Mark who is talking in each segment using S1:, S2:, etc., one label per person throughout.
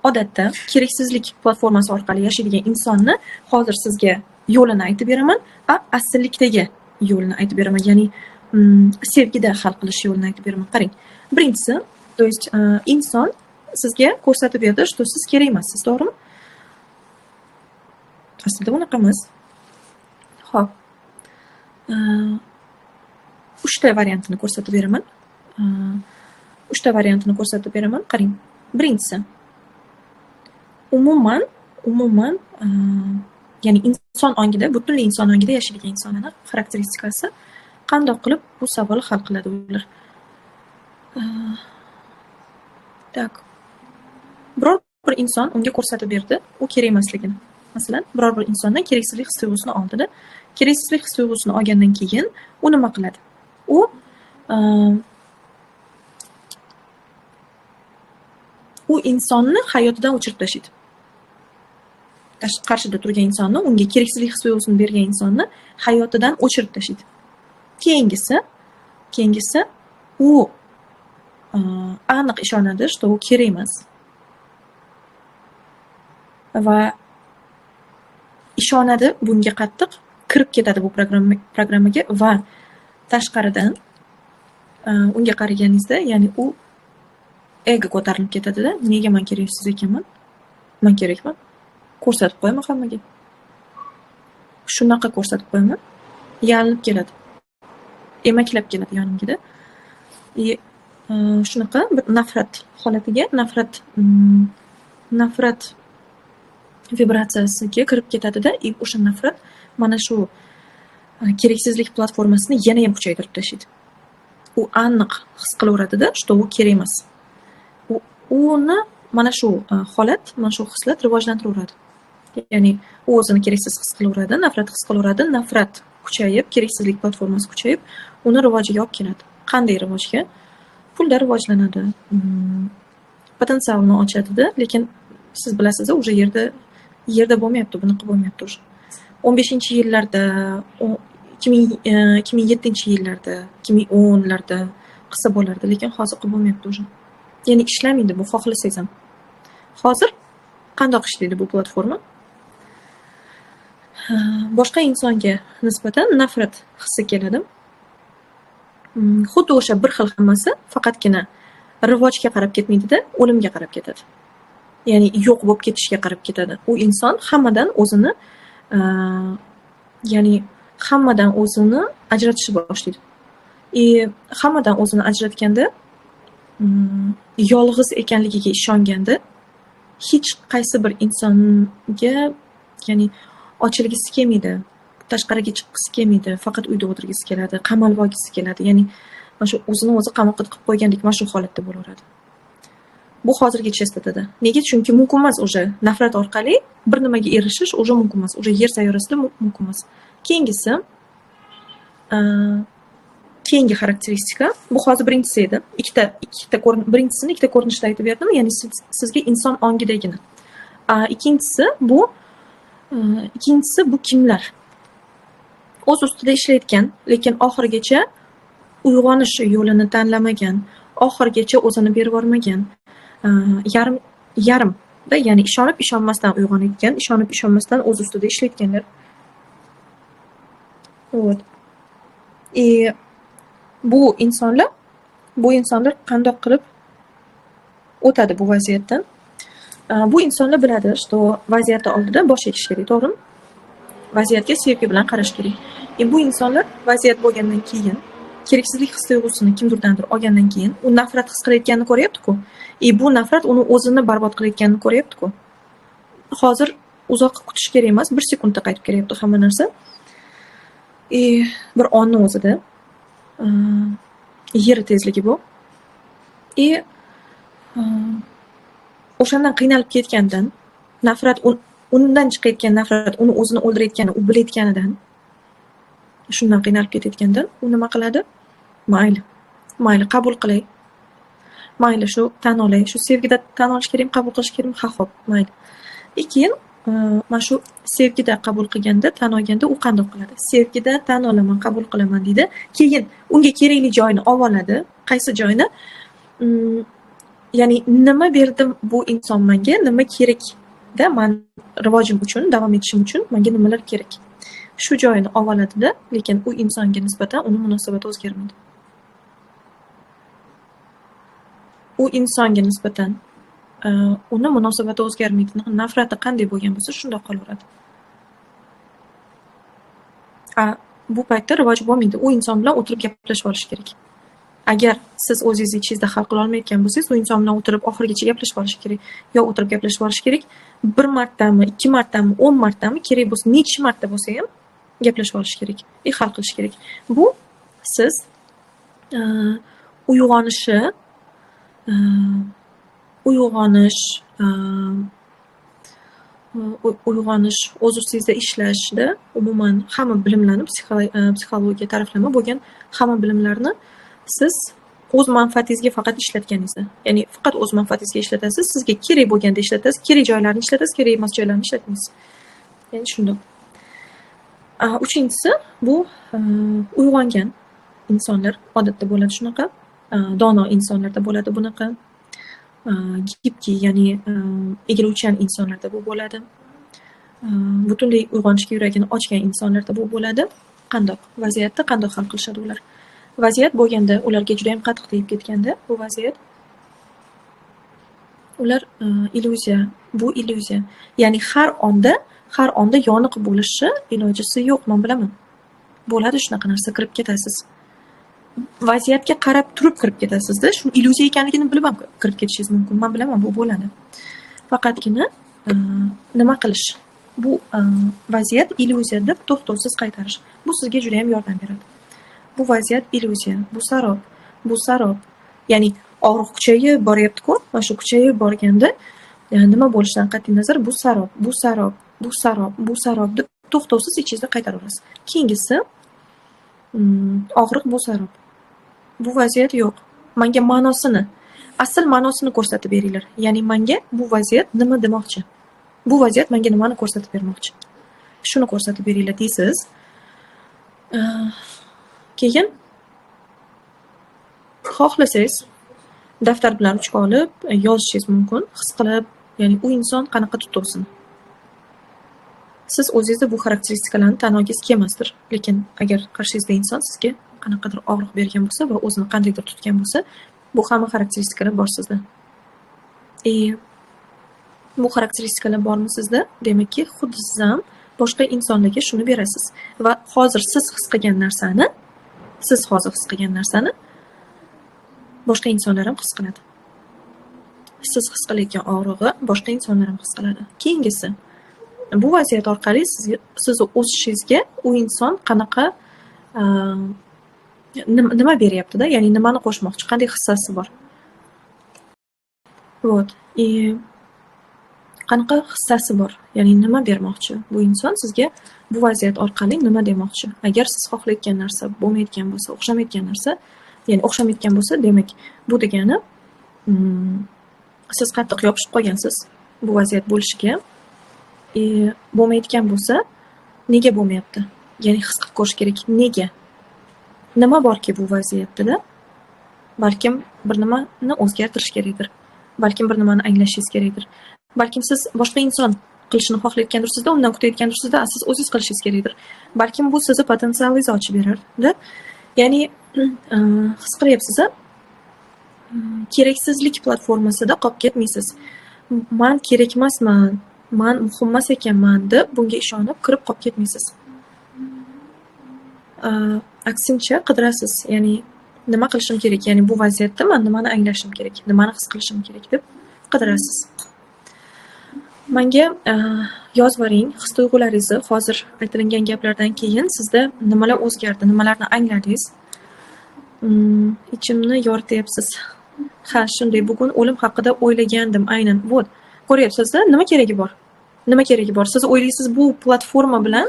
S1: odatda keraksizlik platformasi orqali yashaydigan insonni hozir sizga yo'lini aytib beraman, asillikdagi yo'lini aytib beraman, ya'ni sevgida hal qilish yo'lini aytib beraman. Qarang, birinchisi, to есть inson sizga ko'rsatib berdi, что siz kerak emassiz, to'g'rimi? Aslida bunaqa emas. Xo'p. 3 ta variantini ko'rsatib beraman. 3 ta variantini ko'rsatib beraman. Qarang. Birinchisi, umuman ya'ni inson ongida, butunlay inson ongida yashaydigan insonlarning xarakteristikasi qandoq qilib bu savolni hal qiladi ular? Tak. Biror bir inson unga ko'rsatib berdi, u kerak emasligini. Masalan, biror bir insondan keraksizlik his-tuyg'usini oldida, keraksizlik his-tuyg'usini olgandan keyin u nima qiladi? U insonni hayotidan o'chirib tashlaydi. Qarshida turgan insonni, unga keraksizlik his-tuyg'usini bergan insonni hayotidan o'chirib tashlaydi. Keyingisi u aniq ishonadi, что u kerak emas. Va ishonadi, bunga qattiq kirib ketadi bu programmaga va tashqaridan unga qaraganingizda, ya'ni u ego ko'tarilib ketadi-da, nega men keraksiz ekanman? Men kerakman. Ko'rsatib qo'yaman hammaga. Shunaqa ko'rsatib qo'yaman. Yalinib keladi. Emaklab keladi yonimga-da. Shunaqa bir nafrat holatiga, nafrat vibratsiyasiga kirib ketadi-da, o'sha nafrat mana shu keraksizlik platformasini yana ham kuchaytirib tashlaydi. U aniq his qilaveradi-da, что u kerak emas. Uni mana shu holat, mana shu hislat rivojlantiraveradi. Ya'ni u o'zini keraksiz his qilaveradi, nafrat his qilaveradi, nafrat kuchayib, keraksizlik platformasi kuchayib, uni rivojiga olib keladi. Qanday rivojga? Pulda rivojlanadi. Potensialni ochadi-da, lekin siz bilasiz, o'sha yerda bo'lmayapti, bunaqa bo'lmayapti o'sha. 15-yillarda, 2007-yillarda, 2010-larda qilsa bo'lardi, lekin hozir qilib bo'lmayapti o'sha. Ya'ni ishlamaydi bu, xohlasangiz ham. Hozir qandoq ishlaydi bu platforma? Boshqa insonga nisbatan nafrat hissi keladi. Xuddi o'sha bir xil hammasi, faqatgina rivojga qarab ketmaydi-da, o'limga qarab ketadi. Ya'ni yo'q bo'lib ketishga qarab ketadi. U inson hammadan o'zini ajratishni boshlaydi. Hammadan o'zini ajratganda, yolg'iz ekanligiga ishonganda, hech qaysi bir insonga, ya'ni ochilgisi kelmaydi, tashqariga chiqqisi kelmaydi, faqat uyda o'tirgisi keladi, qamalib olgisi keladi. Ya'ni mana shu o'zini o'zi qamoqqa tiqib qo'ygandek mana shu holatda bo'laveradi. Bu hozirgi chastotada. Nega? Chunki mumkin emas o'sha nafrat orqali bir nimaga erishish o'sha mumkin emas. O'sha yer sayyorasida mumkin emas. Keyingi xarakteristika, bu hozir birinchisi edi. Birinchisini ikkita ko'rinishda aytib berdim, ya'ni sizga inson ongidagini. Ikkinchisi bu kimlar? O'z ustida ishlayotgan, lekin oxirigacha uyg'onish yo'lini tanlamagan, oxirigacha o'zini berib yubormagan, yarimda, ya'ni ishonib ishonmasdan uyg'onayotgan, ishonib ishonmasdan o'z ustida ishlayotganlar. Bu insonlar qandoq qilib o'tadi bu vaziyatdan? Bu insonlar biladi, что vaziyatni oldida bosh ekish kerak, to'g'rimi? Vaziyatga sevgi bilan qarash kerak. Bu insonlar vaziyat bo'lgandan keyin, keraksizlik his-tuyg'usini kimdirdandir olgandan keyin, u nafrat his qilayotganini ko'ryapti-ku. Bu nafrat uni o'zini barbod qilayotganini ko'ryapti-ku. Hozir uzoq kutish kerak emas, 1 sekundda qaytib kelyapti hamma narsa. Bir onni o'zida yer tezligi bu. O'shandan qiynalib ketgandan, nafrat undan chiqayotgan nafrat uni o'zini o'ldirayotganini u bilayotganidan, shundan qiynalib ketayotgandan u nima qiladi? Mayli, qabul qilay. Mayli, shu tan olay, shu sevgida tan olish kerak, qabul qilish kerak, xo'p, mayli. Keyin mana shu sevgida qabul qilganda, tan olganda u qanday qiladi? Sevgida tan olaman, qabul qilaman deydi. Keyin unga kerakli joyini olib oladi. Qaysi joyni? ya'ni nima berdi bu inson menga, nima kerakda, man rivojim uchun, davom etishim uchun menga nimalar kerak. Shu joyini olib oladida, lekin u insonga nisbatan uni munosabati o'zgarmaydi. U insonga nisbatan uni munosabati o'zgarmaydi. Nafrati qanday bo'lgan bo'lsa, shundoq qolaveradi. Bu paytda rivoj bo'lmaydi. U inson bilan o'tirib gaplashib olish kerak. Agar siz o'zingiz ichingizda hal qila olmayotgan bo'lsangiz, u inson bilan o'tirib oxirigacha gaplashib olish kerak. Yo o'tirib gaplashib olish kerak. 1 martami, 2 martami, 10 martami, kerak bo'lsa, necha marta bo'lsa ham gaplashib olish kerak. Hal qilish kerak. Bu siz uyg'onish, o'z ustingizda ishlashda umuman hamma bilimlarni, psixologiya taraflama bo'lgan hamma bilimlarni siz o'z manfaatingizga faqat ishlatganingizda, ya'ni faqat o'z manfaatingizga ishlatasiz, sizga kerak bo'lganda ishlatasiz, kerak joylarni ishlatasiz, kerak emas joylarni ishlatmaysiz. Ya'ni shundoq. Uchinchisi, bu uyg'ongan insonlar odatda bo'ladi shunaqa, dono insonlarda bo'ladi bunaqa. Gibki, ya'ni egiluvchan insonlarda bu bo'ladi. Butunlay uyg'onishga yuragini ochgan insonlarda bu bo'ladi. Qandoq vaziyatda qandoq hal qilishadi ular? Vaziyat bo'lganda, ularga juda ham qattiq tegib ketganda, bu vaziyat ular illyuziya, bu illyuziya. Ya'ni har onda yoniq bo'lishi ilojisi yo'q, men bilaman. Bo'ladi shunaqa narsa, kirib ketasiz. Vaziyatga qarab turib kirib ketasizda, shu illyuziya ekanligini bilib ham kirib ketishingiz mumkin. Men bilaman, bu bo'ladi. Faqatgina nima qilish? Bu vaziyat illyuziya deb to'xtovsiz qaytarish. Bu sizga juda ham yordam beradi. Bu vaziyat illyuziya, bu sarob. Ya'ni og'riq kuchayib boryapti-ku, mana shu kuchayib borganda nima bo'lishidan qat'iy nazar bu sarob deb to'xtovsiz ichingizda qaytaraverasiz. Keyingisi og'riq bu sarob. Bu vaziyat yo'q. Menga asl ma'nosini ko'rsatib beringlar. Ya'ni menga bu vaziyat nima demoqchi? Bu vaziyat menga nimani ko'rsatib bermoqchi? Shuni ko'rsatib beringlar deysiz. Keyin xohlasangiz daftar bilan ruchka olib yozishingiz mumkin, his qilib, ya'ni u inson qanaqa tutuvsin. Siz o'zingizda bu xarakteristikalarni tan olgingiz kelmasdir, lekin agar qarshingizda inson sizga qanaqadir og'riq bergan bo'lsa va o'zini qandaydir tutgan bo'lsa, bu hamma xarakteristikalar bor sizda. Bu xarakteristikalar bormi sizda? Demakki, xuddi siz ham boshqa insonlarga shuni berasiz va hozir siz his qilgan narsani boshqa insonlar ham his qiladi. Siz his qilayotgan og'rig'i boshqa insonlar ham his qiladi. Keyingisi, bu vaziyat orqali siz o'sishingizga u inson qanaqa nima beryapti-da, ya'ni nimani qo'shmoqchi, qanday hissasi bor. Qanaqa hissasi bor, ya'ni nima bermoqchi bu inson sizga, bu vaziyat orqali nima demoqchi. Agar siz xohlayotgan narsa bo'lmayotgan bo'lsa, o'xshamayotgan narsa, ya'ni o'xshamayotgan bo'lsa, demak bu degani siz qattiq yopishib qolgansiz bu vaziyat bo'lishiga. Bo'lmayotgan bo'lsa, nega bo'lmayapti? Ya'ni his qilib ko'rish kerak, nega? Nima borki bu vaziyatda? Balkim bir nimani o'zgartirish kerakdir. Balkim bir nimani anglashingiz kerakdir. Balkim siz boshqa inson qilishini xohlayotgandirsizda, undan kutayotgandirsizda, siz o'zingiz qilishingiz kerakdir. Balkim bu sizni potensialingizni ochib beradi. Ya'ni his qilyapsiz, keraksizlik platformasida qolib ketmaysiz. Men kerak emasman, men muhim emas ekanman deb bunga ishonib kirib qolib ketmaysiz. Aksincha qidirasiz, ya'ni nima qilishim kerak, ya'ni bu vaziyatda men nimani anglashim kerak, nimani his qilishim kerak deb qidirasiz. Menga yozib yuboring his-tuyg'ularingizni. Hozir aytilgan gaplardan keyin sizda nimalar o'zgardi, nimalarni angladingiz? Ichimni yorityapsiz. Ha, shunday, bugun o'lim haqida o'ylagandim, aynan. Ko'ryapsiz-da, nima keragi bor? Nima keragi bor? Siz o'ylaysiz, bu platforma bilan,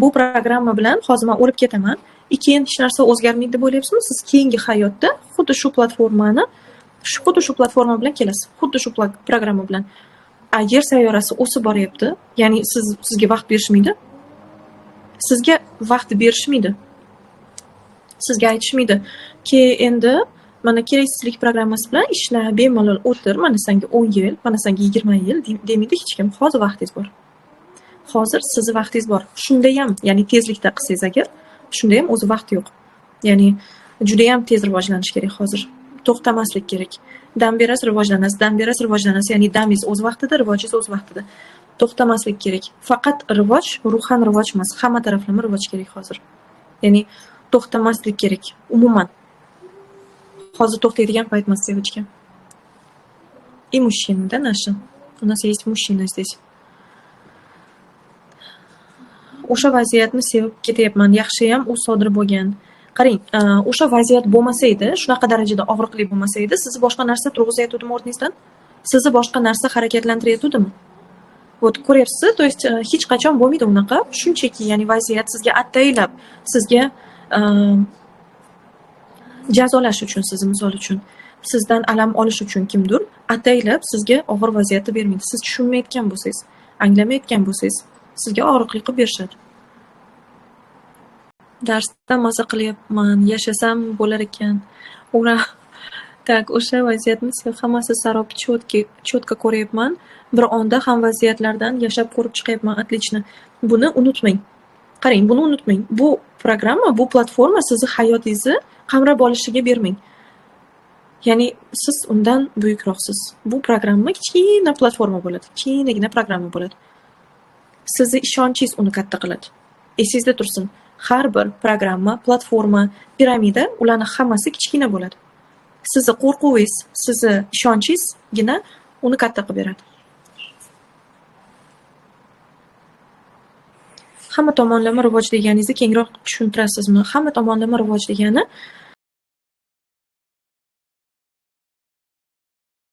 S1: bu programma bilan hozir men o'lib ketaman, keyin hech narsa o'zgarmaydi deb o'ylayapsizmi? Siz keyingi hayotda xuddi shu platforma bilan kelasiz. Xuddi shu programma bilan. Yer sayyorasi o'sib boryapti. Ya'ni sizga vaqt berishmaydi. Sizga vaqt berishmaydi. Sizga aytishmaydi. Endi mana keraksizlik programmasi bilan ishla, bemalol o'tir, mana senga 10 yil, mana senga 20 yil demaydi hech kim. Hozir vaqtingiz bor. Hozir sizni vaqtingiz bor. Shunda ham, ya'ni tezlikda qilsangiz agar, shunda ham o'zi vaqt yo'q. Ya'ni juda ham tez rivojlanish kerak hozir. To'xtamaslik kerak. Dam berasiz rivojlanasiz, dam berasiz rivojlanasiz, ya'ni damingiz o'z vaqtida, rivojingiz o'z vaqtida. To'xtamaslik kerak. Faqat rivoj, ruhan rivoj emas, hamma taraflama rivoj kerak hozir. Ya'ni to'xtamaslik kerak umuman. Hozir to'xtaydigan payt emas, девочки. И мужчины, да, наши? У нас есть мужчина здесь. O'sha vaziyatni sevib ketyapman. Yaxshi ham u sodir bo'lgan. Qarang, o'sha vaziyat bo'lmasa edi, shunaqa darajada og'riqli bo'lmasa edi, sizni boshqa narsa turg'izayotdimi o'rningizdan? Sizni boshqa narsa harakatlantirayotdimi? Вот ko'ryapsiz, то есть hech qachon bo'lmaydi unaqa. Shunchaki, ya'ni vaziyat sizga ataylab, sizga jazolash uchun, sizni misol uchun, sizdan alam olish uchun kimdir ataylab sizga og'ir vaziyatni bermaydi. Siz tushunmayotgan bo'lsangiz, anglamayotgan bo'lsangiz, sizga og'riqli qilib berishadi. Darsda maza qilyapman, yashasam bo'lar ekan. Ura. Tak, o'sha vaziyatni hammasi sarob cho'tka ko'ryapman. Bir onda ham vaziyatlardan yashab ko'rib chiqyapman. Отлично. Buni unutmang. Qarang, buni unutmang. Bu programma, bu platforma sizni hayotingizni qamrab olishiga bermang. Ya'ni siz undan buyukroqsiz. Bu programma kichkina platforma bo'ladi. Kichkinagina programma bo'ladi. Sizni ishonchingiz uni katta qiladi. Esingizda tursin. Har bir programma, platforma, piramida, ularning hammasi kichkina bo'ladi. Sizni qo'rquvingiz, sizni ishonchingizgina uni katta qilib beradi. Hamma tomonlama rivoj deganingizni kengroq tushuntirasizmi? Hamma tomonlama rivoj degani